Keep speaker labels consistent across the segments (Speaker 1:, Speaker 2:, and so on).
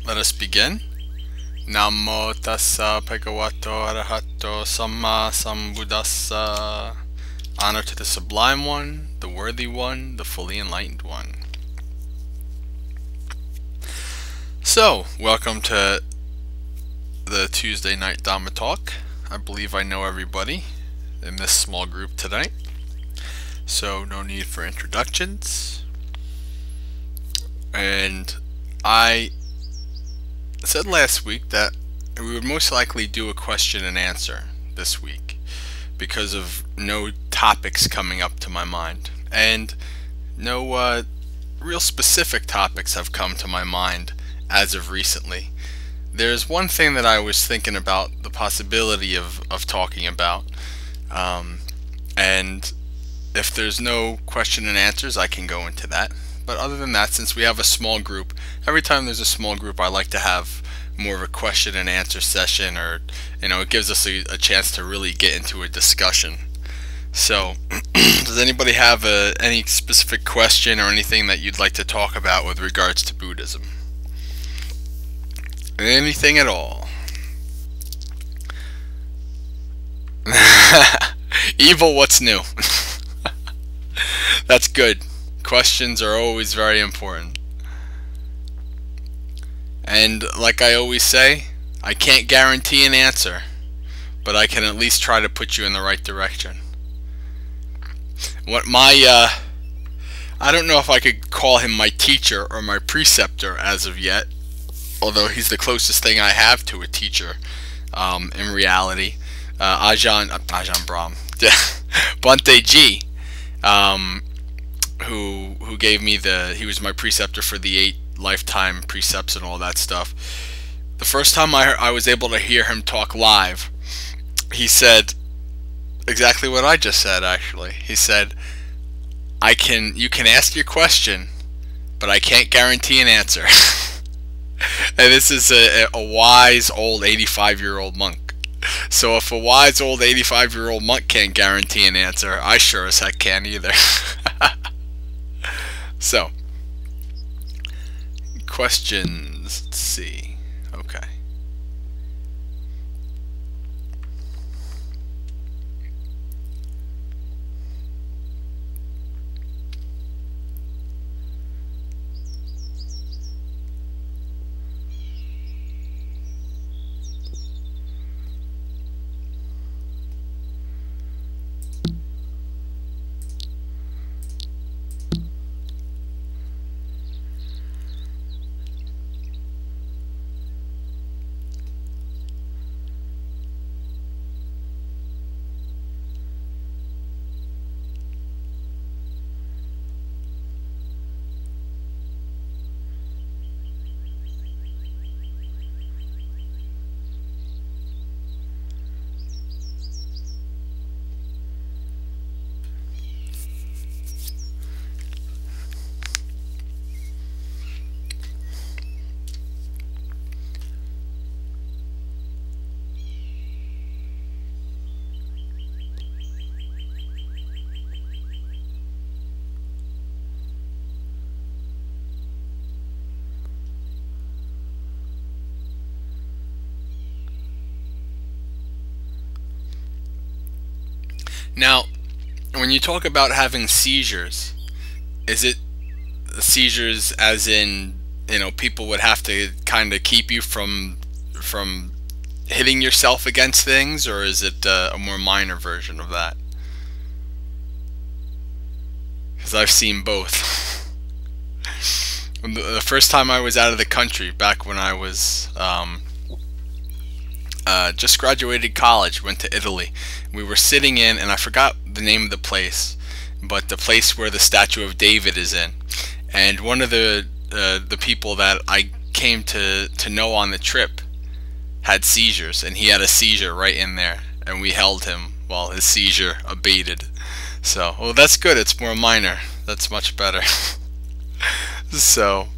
Speaker 1: Let us begin. Namo tassa bhagavato arahato samma sambuddhassa. Honor to the Sublime One, the Worthy One, the Fully Enlightened One. So, welcome to the Tuesday night Dhamma talk. I believe I know everybody in this small group tonight, so no need for introductions. And I said last week that we would most likely do a question and answer this week because of no topics coming up to my mind, and no real specific topics have come to my mind as of recently. There's one thing that I was thinking about the possibility of talking about, and if there's no question and answers, I can go into that. But other than that, since we have a small group, every time there's a small group, I like to have more of a question and answer session, or it gives us a chance to really get into a discussion. So, does anybody have any specific question or anything that you'd like to talk about with regards to Buddhism? Anything at all? Evil, what's new? That's good. Questions are always very important. And like I always say, I can't guarantee an answer, but I can at least try to put you in the right direction. I don't know if I could call him my teacher or my preceptor as of yet, although he's the closest thing I have to a teacher in reality. Ajahn Brahm, Bhante G, who gave me he was my preceptor for the 8 lifetime precepts and all that stuff. The first time I was able to hear him talk live, he said exactly what I just said. Actually, he said, you can ask your question, but I can't guarantee an answer." And this is a wise old 85-year-old monk. So if a wise old 85-year-old monk can't guarantee an answer, I sure as heck can't either. So, questions. Let's see. Okay. Now, when you talk about having seizures, is it seizures as in, people would have to kind of keep you from hitting yourself against things, or is it a more minor version of that? Because I've seen both. The first time I was out of the country, back when I was just graduated college, went to Italy. We were sitting in, and I forgot the name of the place, but the place where the statue of David is in. And one of the people that I came to know on the trip had seizures, and he had a seizure right in there, and we held him while his seizure abated. So, well, that's good. It's more minor. That's much better. So,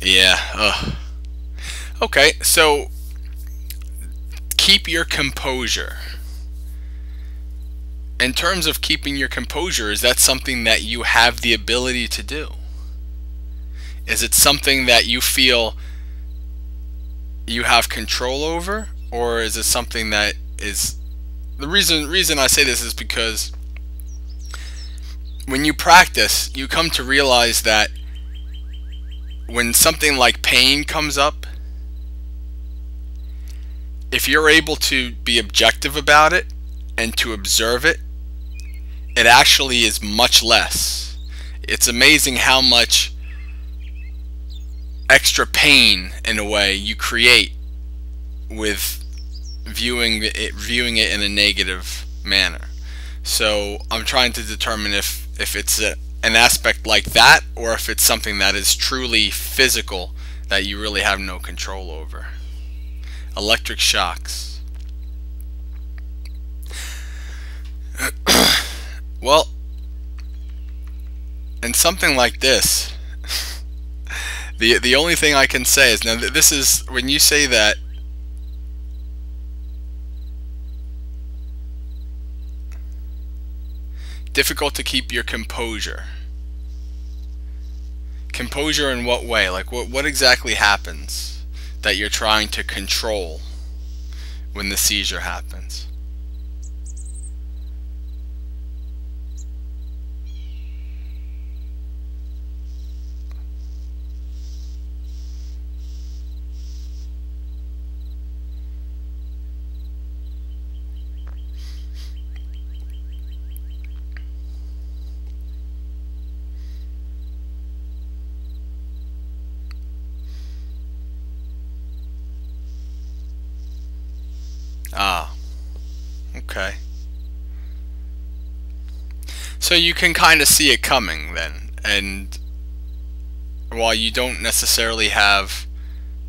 Speaker 1: yeah. Okay, so keep your composure. In terms of keeping your composure, is that something that you have the ability to do? Is it something that you feel you have control over, or is it something that is... The reason I say this is because when you practice, you come to realize that when something like pain comes up, if you're able to be objective about it and to observe it, it actually is much less. It's amazing how much extra pain, in a way, you create with viewing it in a negative manner. So I'm trying to determine if it's an aspect like that, or if it's something that is truly physical that you really have no control over. Electric shocks. Well, and something like this, the only thing I can say is, now this is, when you say that difficult to keep your composure. Composure in what way? Like what exactly happens that you're trying to control when the seizure happens? Ah, okay. So you can kind of see it coming then, and while you don't necessarily have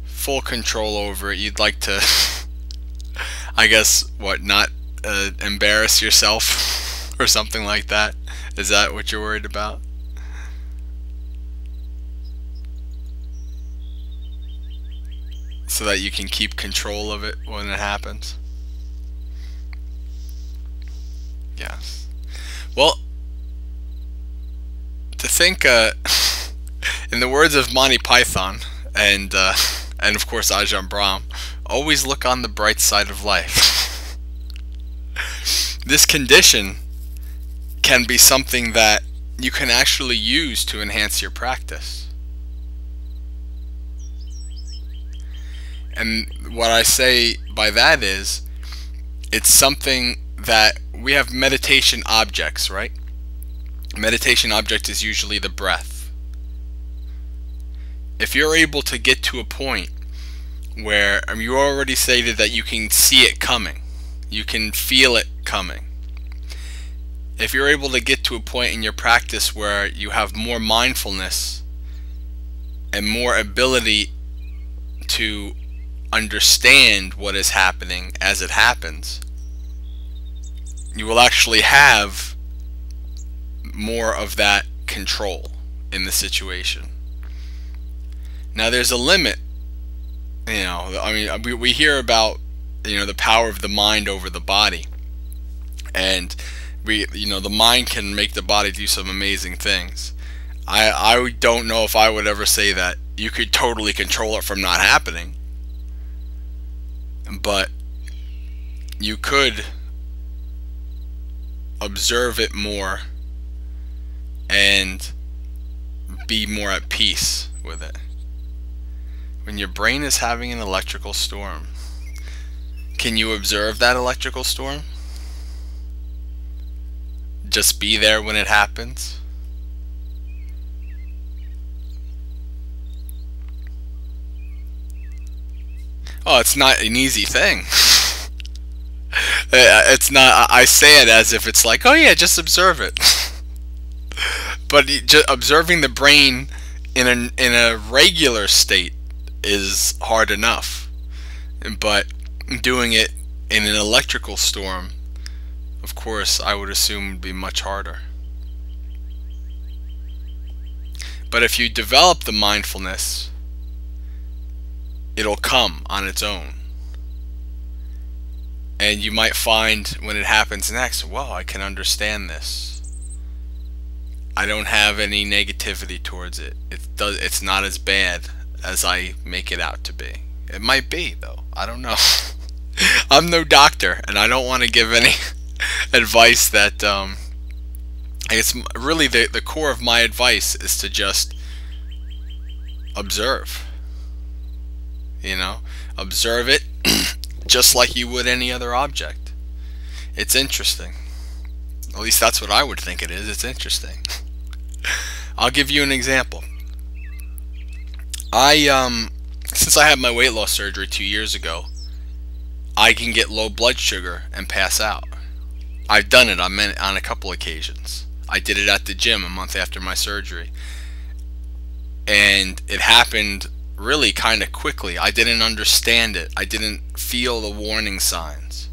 Speaker 1: full control over it, you'd like to, I guess, not embarrass yourself or something like that. Is that what you're worried about? So that you can keep control of it when it happens? Yes. Well, to think, in the words of Monty Python and of course Ajahn Brahm, always look on the bright side of life. This condition can be something that you can actually use to enhance your practice. And what I say by that is, it's something that we have meditation objects, right? Meditation object is usually the breath. If you're able to get to a point where, you already stated that you can see it coming, you can feel it coming. If you're able to get to a point in your practice where you have more mindfulness and more ability to understand what is happening as it happens, you will actually have more of that control in the situation. Now there's a limit, we hear about, the power of the mind over the body, and the mind can make the body do some amazing things. I don't know if I would ever say that you could totally control it from not happening, but you could observe it more and be more at peace with it. When your brain is having an electrical storm, can you observe that electrical storm? Just be there when it happens? Oh, it's not an easy thing. It's not. I say it as if it's like, oh yeah, just observe it. But just observing the brain in a regular state is hard enough. But doing it in an electrical storm, of course, I would assume would be much harder. But if you develop the mindfulness, it'll come on its own. And you might find when it happens next, wow, I can understand this. I don't have any negativity towards it. It's not as bad as I make it out to be. It might be though. I don't know. I'm no doctor, and I don't want to give any advice that it's really the core of my advice is to just observe. You know, observe it just like you would any other object. It's interesting. At least that's what I would think it is. It's interesting. I'll give you an example. Since I had my weight loss surgery 2 years ago, I can get low blood sugar and pass out. I've done it on a couple occasions. I did it at the gym a month after my surgery. And it happened really kind of quickly. I didn't understand it. I didn't feel the warning signs.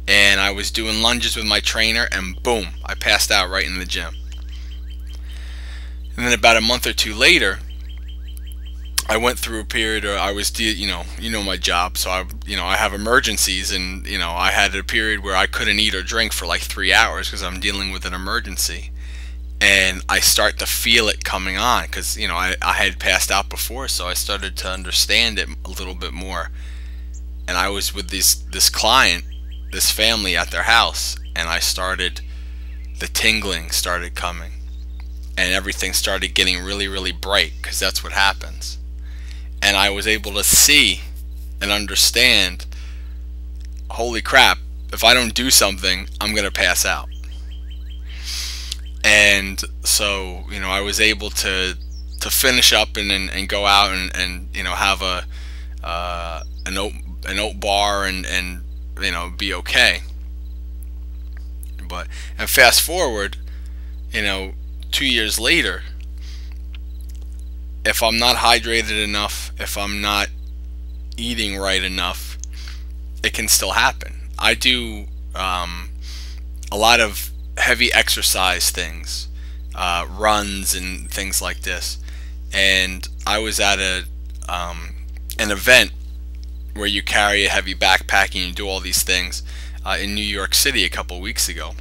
Speaker 1: And I was doing lunges with my trainer, and boom, I passed out right in the gym. And then about a month or two later, I went through a period where I was, you know my job, so I have emergencies, and I had a period where I couldn't eat or drink for like 3 hours because I'm dealing with an emergency, and I start to feel it coming on because I had passed out before, so I started to understand it a little bit more. And I was with this client, this family at their house, and the tingling started coming, and everything started getting really, really bright because that's what happens. And I was able to see and understand, holy crap, if I don't do something, I'm going to pass out. And so, I was able to finish up and go out and have an oat bar and be okay. And fast forward, 2 years later, if I'm not hydrated enough, if I'm not eating right enough, it can still happen. I do a lot of heavy exercise things, runs and things like this. And I was at an event where you carry a heavy backpack and you do all these things in New York City a couple weeks ago.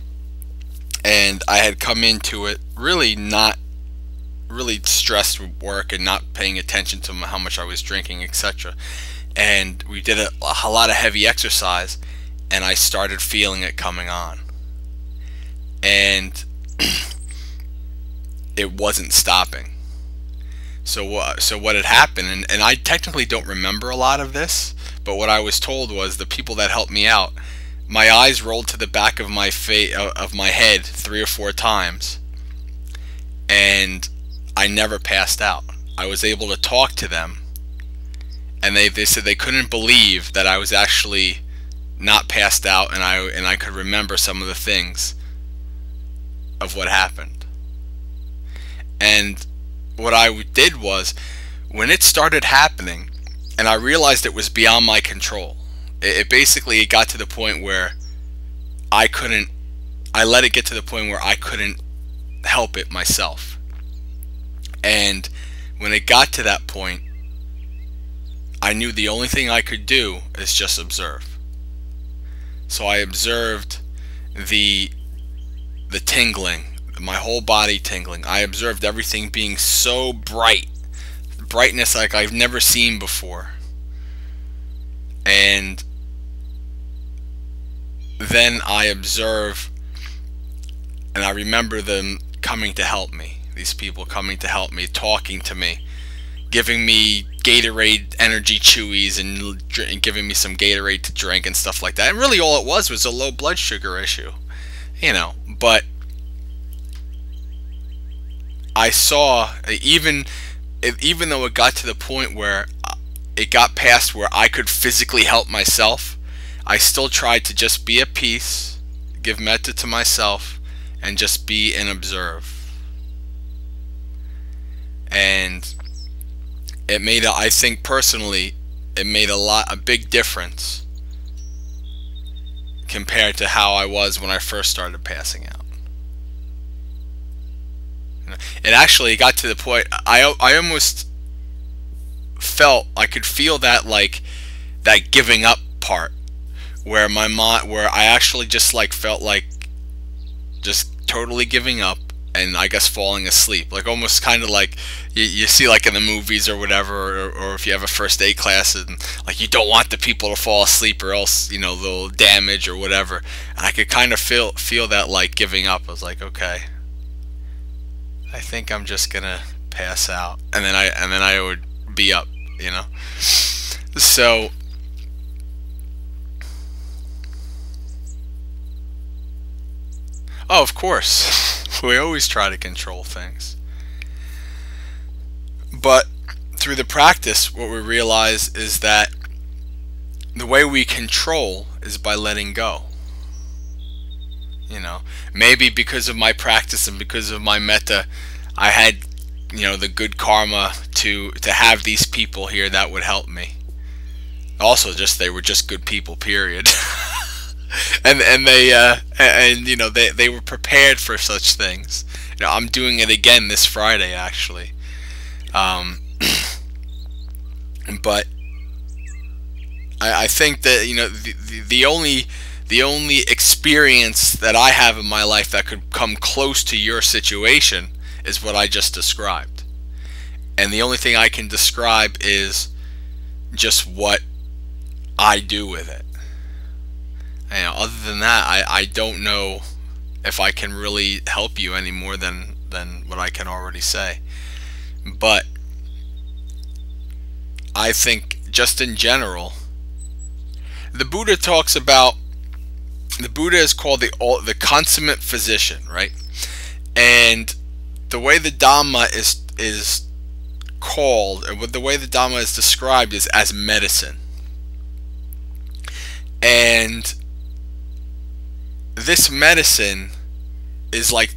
Speaker 1: And I had come into it really stressed with work and not paying attention to how much I was drinking, etc. And we did a lot of heavy exercise, and I started feeling it coming on. And it wasn't stopping. So what had happened, and I technically don't remember a lot of this, but what I was told was the people that helped me out, my eyes rolled to the back of my head 3 or 4 times, and I never passed out. I was able to talk to them, and they said they couldn't believe that I was actually not passed out, and I could remember some of the things of what happened. And what I did was, when it started happening and I realized it was beyond my control, it basically got to the point where I let it get to the point where I couldn't help it myself. And when it got to that point, I knew the only thing I could do is just observe. So I observed the tingling, my whole body tingling. I observed everything being so bright, brightness like I've never seen before. And then I observe, and I remember them coming to help me. These people coming to help me, talking to me, giving me Gatorade energy chewies and giving me some Gatorade to drink and stuff like that. And really all it was a low blood sugar issue, but I saw, even though it got to the point where it got past where I could physically help myself, I still tried to just be at peace, give metta to myself, and just be and observe. And it made, I think personally, it made a big difference compared to how I was when I first started passing out. It actually got to the point I almost felt, I could feel that, like, that giving up part, where I actually just felt like just totally giving up, and I guess falling asleep, like almost kind of like you see like in the movies or whatever, or if you have a first aid class and like you don't want the people to fall asleep or else they'll damage or whatever. And I could kind of feel that like giving up. I was like, okay, I think I'm just gonna pass out, and then I would be up, So oh, of course, we always try to control things. But through the practice, what we realize is that the way we control is by letting go. Maybe because of my practice and because of my metta, I had, the good karma to have these people here that would help me. Also, they were just good people, period. and they were prepared for such things. I'm doing it again this Friday, actually. But I think that the only experience that I have in my life that could come close to your situation is what I just described, and the only thing I can describe is just what I do with it. Other than that, I don't know if I can really help you any more than what I can already say. But I think just in general, the Buddha talks about, the Buddha is called the consummate physician, right? And the way the Dhamma is called, or the way the Dhamma is described, is as medicine. And this medicine is like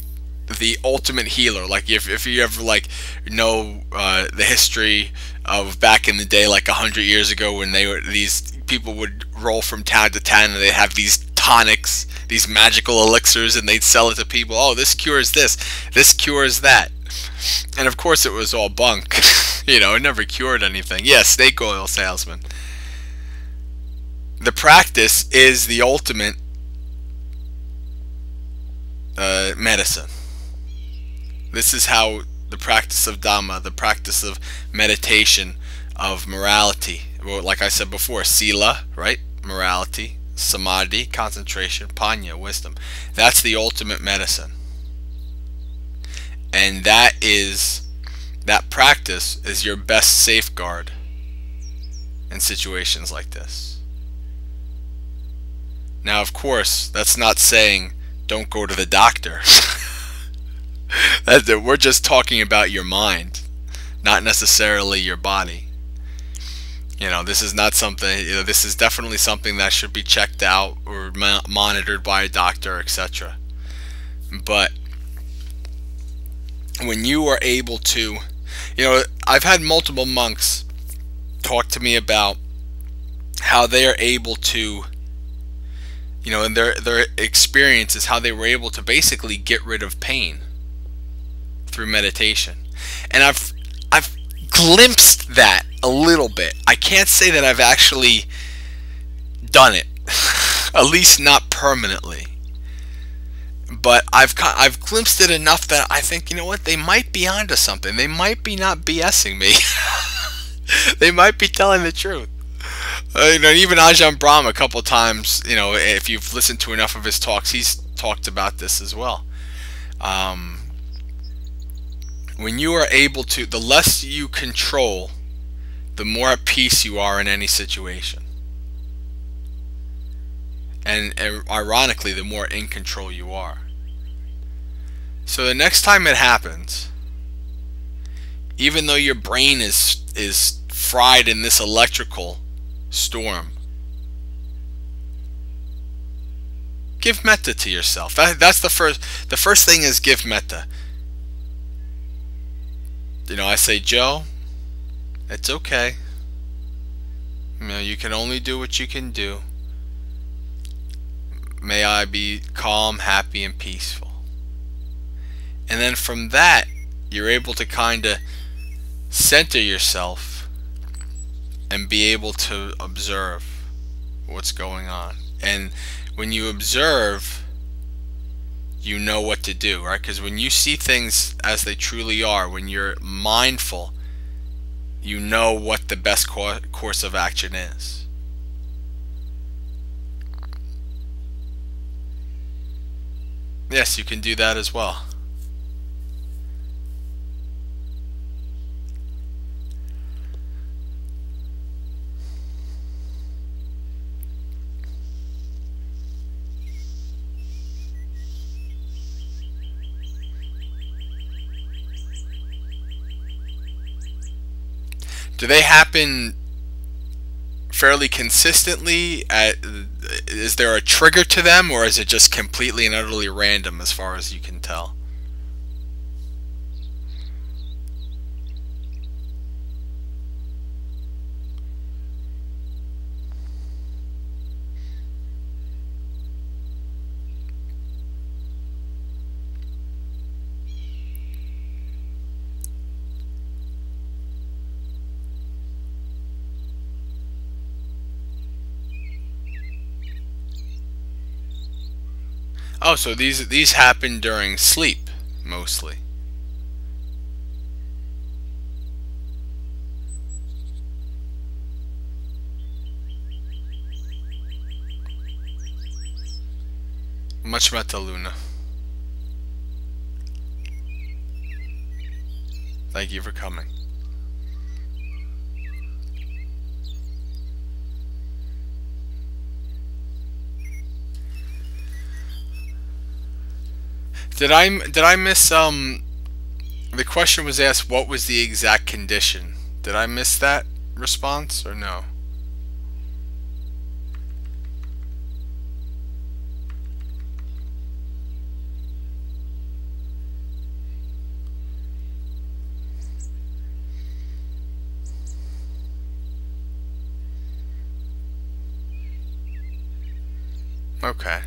Speaker 1: the ultimate healer. Like if you ever know the history of back in the day, like 100 years ago, when these people would roll from town to town and they'd have these tonics, these magical elixirs, and they'd sell it to people. Oh, this cures this cures that. And of course it was all bunk. It never cured anything. Yeah, snake oil salesman. The practice is the ultimate medicine. This is how the practice of Dhamma, the practice of meditation, of morality, well, like I said before, sila, right? Morality, samadhi, concentration, panya, wisdom. That's the ultimate medicine. And that practice is your best safeguard in situations like this. Now, of course, that's not saying don't go to the doctor. We're just talking about your mind, not necessarily your body. This is not something, this is definitely something that should be checked out or monitored by a doctor, etc. But when you are able to, I've had multiple monks talk to me about how they are able to, in their experiences, how they were able to basically get rid of pain through meditation. And I've glimpsed that a little bit. I can't say that I've actually done it, at least not permanently. But I've glimpsed it enough that I think, what, they might be onto something. They might be not BSing me. They might be telling the truth. Even Ajahn Brahm a couple times, if you've listened to enough of his talks, he's talked about this as well. When you are able to, the less you control, the more at peace you are in any situation. And ironically, the more in control you are. So the next time it happens, even though your brain is fried in this electrical storm, give metta to yourself. That's the first thing is give metta. I say, Joe, it's okay. You can only do what you can do. May I be calm, happy, and peaceful. And then from that, you're able to kind of center yourself and be able to observe what's going on. And when you observe, you know what to do, right? Because when you see things as they truly are, when you're mindful, you know what the best course of action is. Yes, you can do that as well. Do they happen fairly consistently? Is there a trigger to them, or is it just completely and utterly random as far as you can tell? Oh, so these happen during sleep mostly. Much better, Luna. Thank you for coming. Did I miss the question was asked what was the exact condition? Did I miss that response or no? Okay.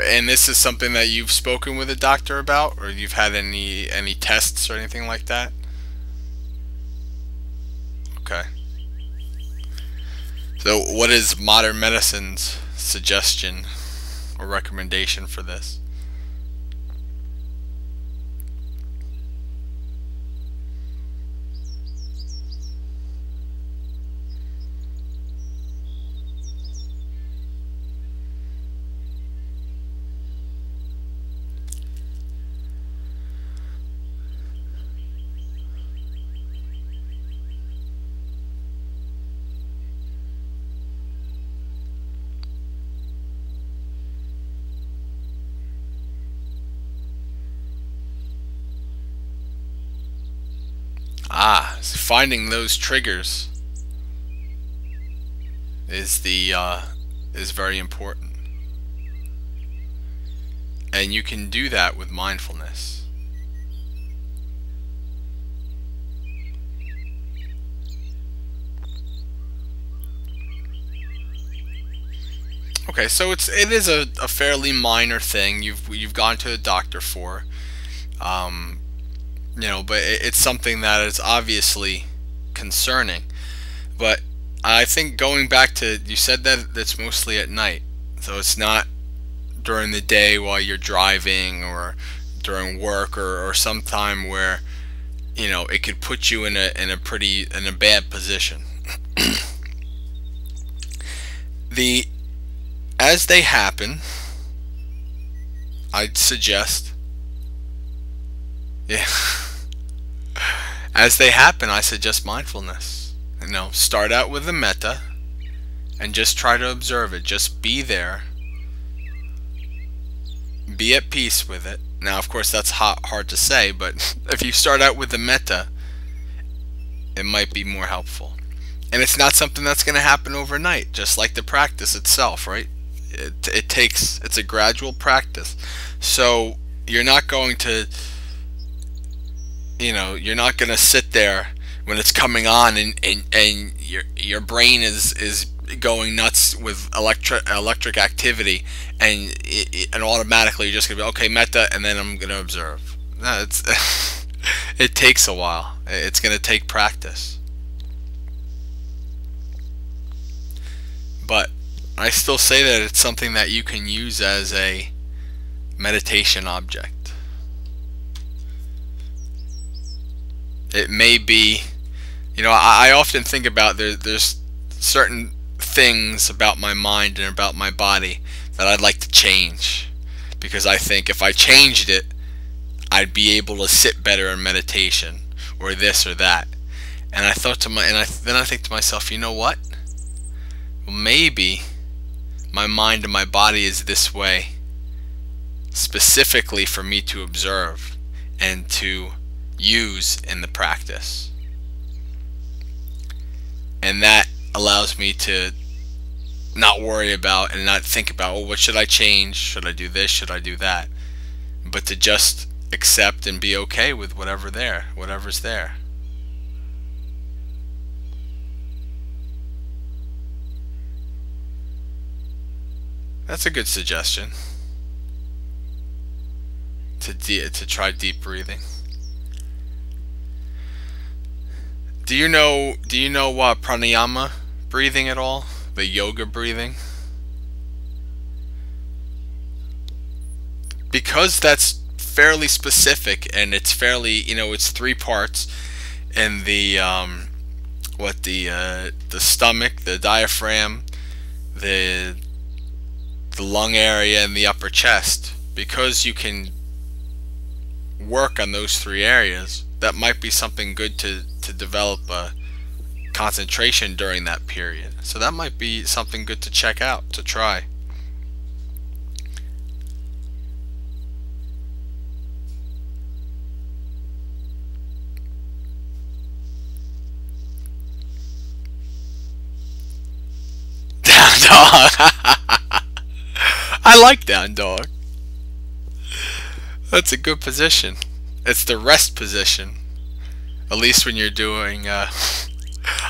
Speaker 1: And this is something that you've spoken with a doctor about, or you've had any tests or anything like that? Okay. So what is modern medicine's suggestion or recommendation for this? Ah, so finding those triggers is the is very important, and you can do that with mindfulness. Okay, so it is a fairly minor thing you've gone to a doctor for, um, but it's something that is obviously concerning. But I think going back to, you said that it's mostly at night, so it's not during the day while you're driving or during work or some time where it could put you in a bad position. the As they happen, I'd suggest, yeah, as they happen, I suggest mindfulness. Start out with the metta and just try to observe it. Just be there. Be at peace with it. Now, of course, that's hard to say, but if you start out with the metta, it might be more helpful. And it's not something that's going to happen overnight, just like the practice itself, right? It's a gradual practice. So you're not going to, you're not going to sit there when it's coming on and your brain is going nuts with electric activity, and automatically you're just gonna be okay, metta, and then I'm gonna observe. No, it's it takes a while. It's gonna take practice, but I still say that it's something that you can use as a meditation object. It may be, I often think about there's certain things about my mind and about my body that I'd like to change, because I think if I changed it, I'd be able to sit better in meditation, or this or that. And then I think to myself, you know what? Well, maybe my mind and my body is this way specifically for me to observe and to use in the practice. And that allows me to not worry about and not think about, oh, what should I change? Should I do this? Should I do that? But to just accept and be okay with whatever's there. That's a good suggestion. To try deep breathing. Do you know pranayama breathing at all? The yoga breathing? Because that's fairly specific, and it's fairly, it's 3 parts, and the stomach, the diaphragm, the lung area, and the upper chest. Because you can work on those 3 areas, that might be something good to develop a concentration during that period. So that might be something good to check out, to try. Down dog. I like down dog. That's a good position. It's the rest position. At least when you're doing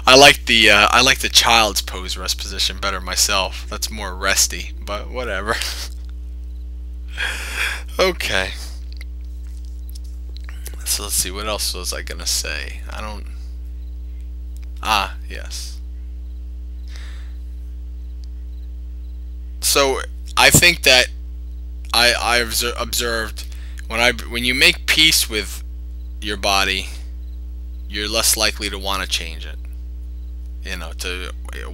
Speaker 1: I like the child's pose rest position better myself. That's more resty, but whatever. Okay. So let's see, what else was I gonna say? Yes. So I think that I've observed when you make peace with your body, you're less likely to want to change it.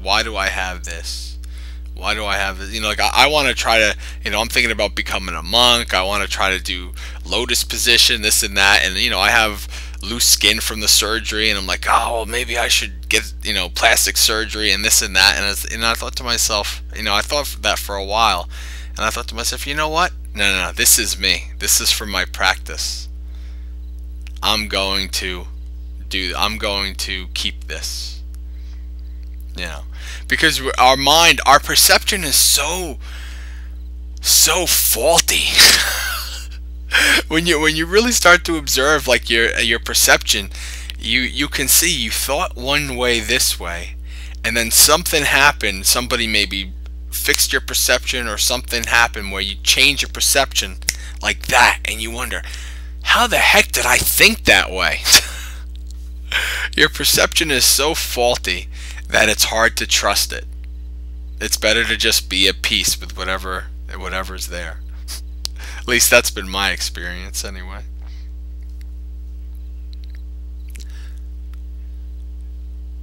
Speaker 1: Why do I have this? Why do I have this? Like I want to try to, I'm thinking about becoming a monk. I want to try to do lotus position, this and that. And, I have loose skin from the surgery, and I'm like, oh, well, maybe I should get, plastic surgery and this and that. And I thought to myself, I thought that for a while. And I thought to myself, you know what? No, this is me. This is for my practice. I'm going to keep this. Because our mind, our perception is so faulty. when you really start to observe, like your perception, you can see you thought one way this way, and then something happened. Somebody maybe fixed your perception, or something happened where you change your perception like that, and you wonder, how the heck did I think that way? Your perception is so faulty that it's hard to trust it. It's better to just be at peace with whatever's there. At least that's been my experience anyway.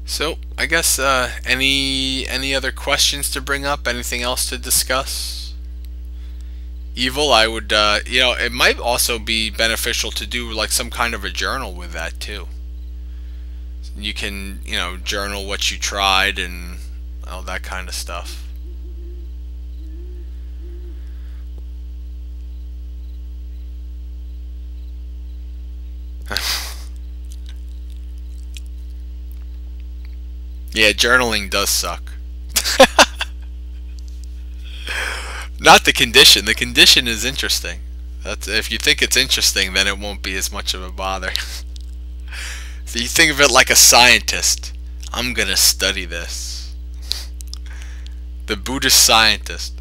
Speaker 1: So I guess any other questions to bring up? Anything else to discuss? Evil, I would it might also be beneficial to do like some kind of a journal with that too. You can, journal what you tried and all that kind of stuff. Yeah, journaling does suck. Not the condition. The condition is interesting. If you think it's interesting, then it won't be as much of a bother. So you think of it like a scientist. I'm gonna study this. The Buddhist scientist.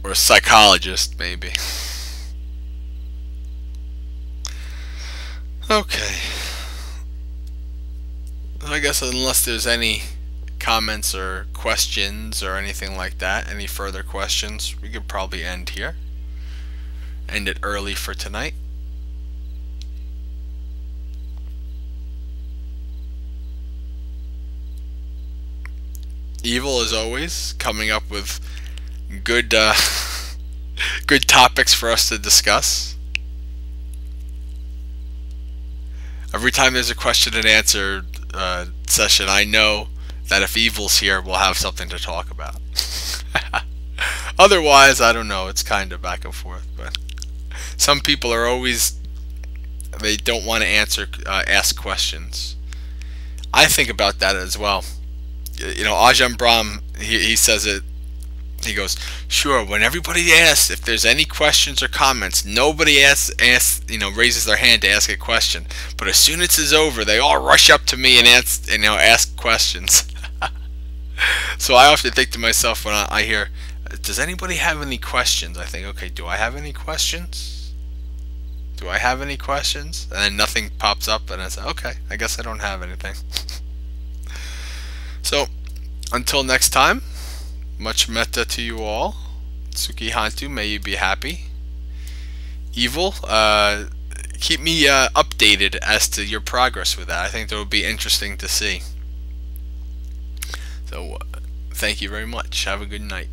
Speaker 1: Or a psychologist, maybe. Okay. I guess unless there's any comments or questions or anything like that, any further questions, we could probably end here. End it early for tonight. Evil, as always, coming up with good good topics for us to discuss. Every time there's a question and answer session, I know that if Evil's here, we'll have something to talk about. Otherwise, I don't know, it's kind of back and forth. But some people are always, they don't want to ask questions. I think about that as well. You know, Ajahn Brahm, he says it. He goes, sure, when everybody asks if there's any questions or comments, nobody raises their hand to ask a question. But as soon as it's over, they all rush up to me and ask questions. So I often think to myself when I hear, does anybody have any questions? I think, okay, do I have any questions? Do I have any questions? And then nothing pops up, and I say, okay, I guess I don't have anything. So, until next time, much metta to you all. Sukhi Hantu, may you be happy. Evil, keep me updated as to your progress with that. I think that would be interesting to see. So, thank you very much. Have a good night.